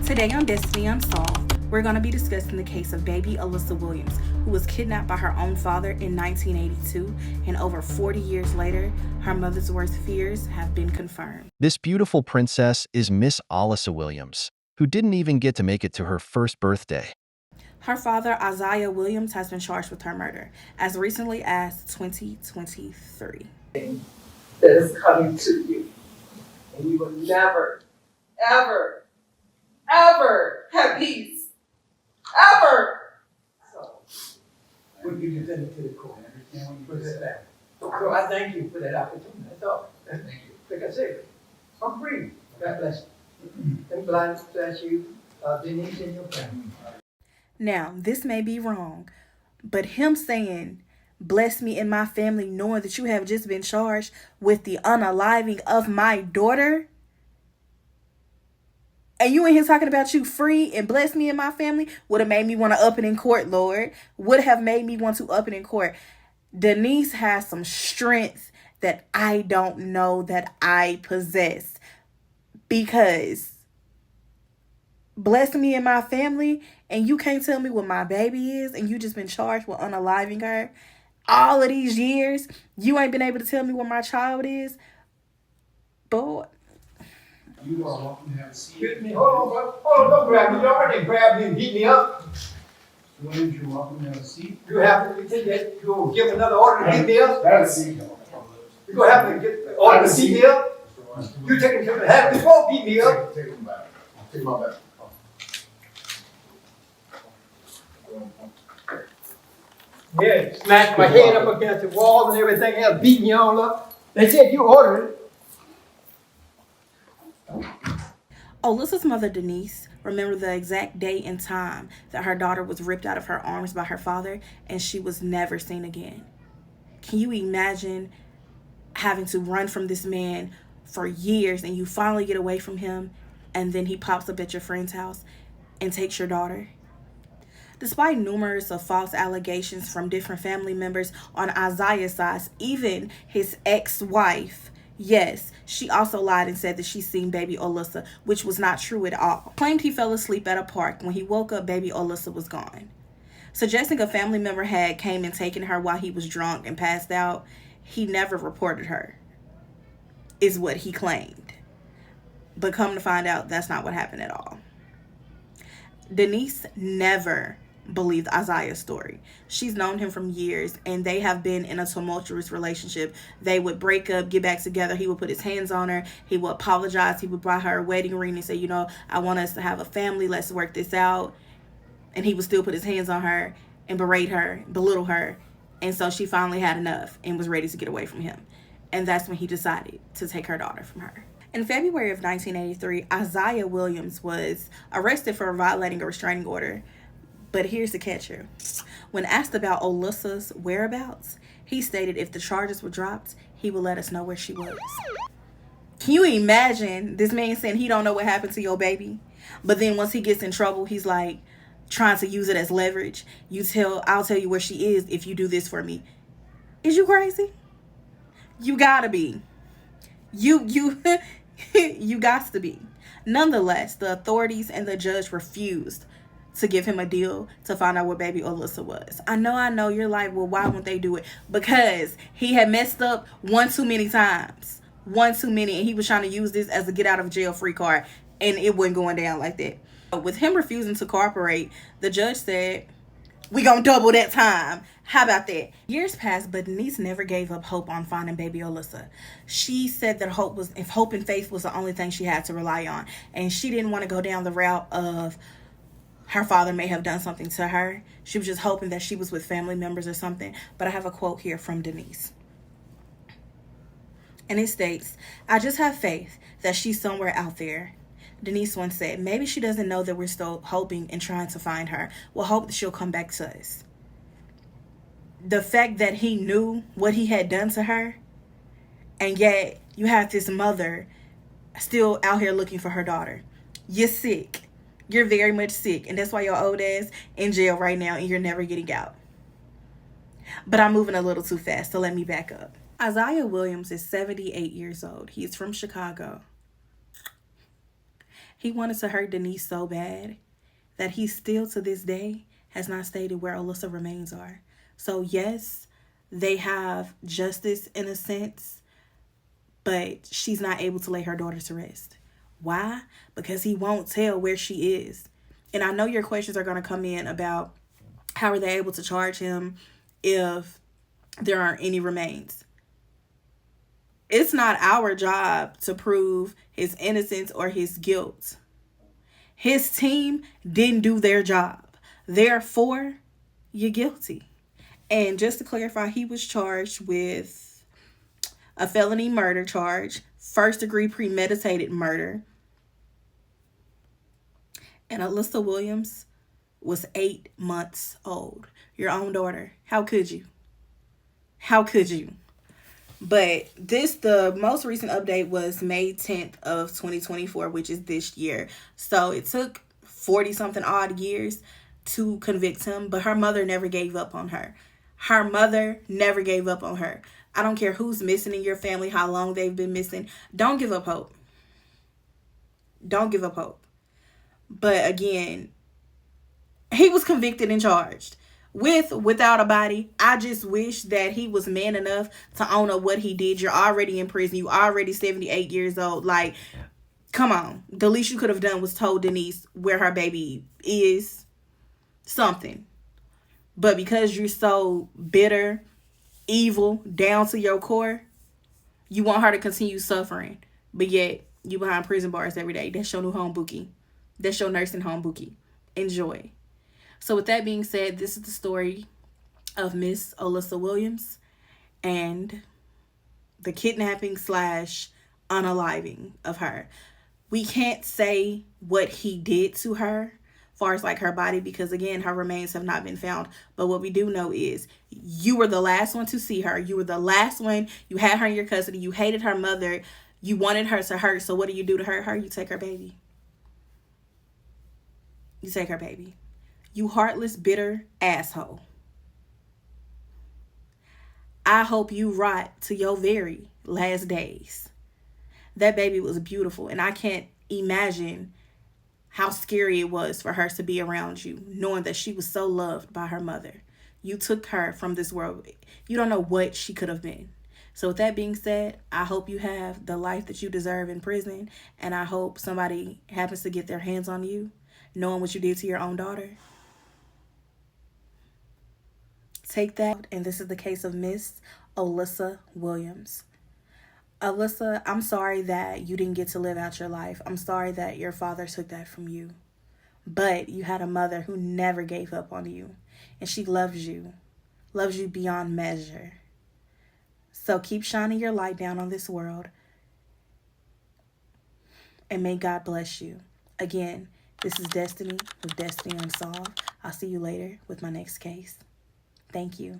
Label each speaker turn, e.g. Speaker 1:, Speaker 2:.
Speaker 1: Today on Destiny Unsolved, we're going to be discussing the case of baby Alyssa Williams, who was kidnapped by her own father in 1982, and over 40 years later, her mother's worst fears have been confirmed.
Speaker 2: This beautiful princess is Miss Alyssa Williams, who didn't even get to make it to her first birthday.
Speaker 1: Her father, Isiah Williams, has been charged with her murder as recently as 2023.
Speaker 3: That is coming to you. And you will never, ever, ever have peace. Ever. So,
Speaker 4: What you presented to the court, I understand when you
Speaker 3: put
Speaker 4: present
Speaker 3: that
Speaker 4: that.
Speaker 3: back. So I thank you for that opportunity. That's all.
Speaker 4: Thank you.
Speaker 3: Like I said, I'm free. God bless you. And blind bless you, Denise and your family.
Speaker 1: Now, this may be wrong, but him saying, "Bless me and my family," knowing that you have just been charged with the unaliving of my daughter, and you in here talking about you free and bless me and my family, would have made me want to up it in court, Lord. Would have made me want to up it in court. Denise has some strength that I don't know that I possess, because bless me and my family, and you can't tell me what my baby is, and you just been charged with unaliving her. All of these years, you ain't been able to tell me what my child is. Boy.
Speaker 4: You are welcome to have a seat.
Speaker 3: Excuse me. Hold on, bro. Hold on, don't grab me. You already grabbed me and beat me up.
Speaker 4: Williams, you're welcome to have a seat.
Speaker 3: You have to take that. You will give another order to beat me up.
Speaker 4: Have a seat.
Speaker 3: You're going to have to get the order to beat me up. You taking him to have before beat me up.
Speaker 4: Take him back. Take him back.
Speaker 3: Yeah, smashed my head up against the wall and everything else, beat me all up. They said you ordered it.
Speaker 1: Alyssa's mother, Denise, remembered the exact day and time that her daughter was ripped out of her arms by her father, and she was never seen again. Can you imagine having to run from this man for years, and you finally get away from him, and then he pops up at your friend's house and takes your daughter? Despite numerous of false allegations from different family members on Isiah's side, even his ex-wife, yes, she also lied and said that she seen baby Alyssa, which was not true at all. Claimed he fell asleep at a park. When he woke up, baby Alyssa was gone. Suggesting a family member had came and taken her while he was drunk and passed out, he never reported her, is what he claimed. But come to find out, that's not what happened at all. Denise never believed Isiah's story. She's known him from years, and they have been in a tumultuous relationship. They would break up, get back together. He would put his hands on her. He would apologize. He would buy her a wedding ring and say, you know, I want us to have a family. Let's work this out. And he would still put his hands on her and berate her, belittle her. And so she finally had enough and was ready to get away from him. And that's when he decided to take her daughter from her. In February of 1983, Isiah Williams was arrested for violating a restraining order. But here's the catcher. When asked about Alyssa's whereabouts, he stated if the charges were dropped, he would let us know where she was. Can you imagine this man saying he don't know what happened to your baby? But then once he gets in trouble, he's like trying to use it as leverage. I'll tell you where she is if you do this for me. Is you crazy? You gotta be. You got to be. Nonetheless, the authorities and the judge refused to give him a deal to find out where baby Alyssa was. I know, you're like, well, why won't they do it? Because he had messed up one too many times. One too many, and he was trying to use this as a get out of jail free card, and it wasn't going down like that. With him refusing to cooperate, the judge said, we gonna double that time. How about that? Years passed, but Denise never gave up hope on finding baby Alyssa. She said that if hope and faith was the only thing she had to rely on, and she didn't want to go down the route of her father may have done something to her. She was just hoping that she was with family members or something. But I have a quote here from Denise. And it states, I just have faith that she's somewhere out there. Denise once said, maybe she doesn't know that we're still hoping and trying to find her. We'll hope that she'll come back to us. The fact that he knew what he had done to her, and yet you have this mother still out here looking for her daughter. You're sick. You're very much sick, and that's why your old ass in jail right now, and you're never getting out. But I'm moving a little too fast, so let me back up. Isiah Williams is 78 years old. He is from Chicago. He wanted to hurt Denise so bad that he still to this day has not stated where Alyssa remains are. So yes, they have justice in a sense, but she's not able to lay her daughter to rest. Why? Because he won't tell where she is. And I know your questions are going to come in about how are they able to charge him if there aren't any remains. It's not our job to prove his innocence or his guilt. His team didn't do their job. Therefore, you're guilty. And just to clarify, he was charged with a felony murder charge, first-degree premeditated murder. And Alyssa Williams was 8 months old. Your own daughter. How could you? How could you? But the most recent update was May 10th of 2024, which is this year. So it took 40-something odd years to convict him, but her mother never gave up on her. Her mother never gave up on her. I don't care who's missing in your family, how long they've been missing. Don't give up hope. Don't give up hope. But again, he was convicted and charged. Without a body. I just wish that he was man enough to own up what he did. You're already in prison. You already 78 years old. Like, come on. The least you could have done was told Denise where her baby is. Something. But because you're so bitter, evil, down to your core, you want her to continue suffering. But yet, you behind prison bars every day. That's your new home bookie. That's your nursing home bookie. Enjoy. So with that being said, this is the story of Miss Alyssa Williams and the kidnapping / unaliving of her. We can't say what he did to her as far as like her body, because again, her remains have not been found. But what we do know is you were the last one to see her. You were the last one. You had her in your custody. You hated her mother. You wanted her to hurt. So what do you do to hurt her? You take her baby. You take her baby. You heartless, bitter asshole. I hope you rot to your very last days. That baby was beautiful, and I can't imagine how scary it was for her to be around you, knowing that she was so loved by her mother. You took her from this world. You don't know what she could have been. So with that being said, I hope you have the life that you deserve in prison, and I hope somebody happens to get their hands on you, knowing what you did to your own daughter. Take that, and this is the case of Miss Alyssa Williams. Alyssa, I'm sorry that you didn't get to live out your life. I'm sorry that your father took that from you. But you had a mother who never gave up on you, and she loves you beyond measure. So keep shining your light down on this world, and may God bless you. Again, this is Destiny with Destiny Unsolved. I'll see you later with my next case. Thank you.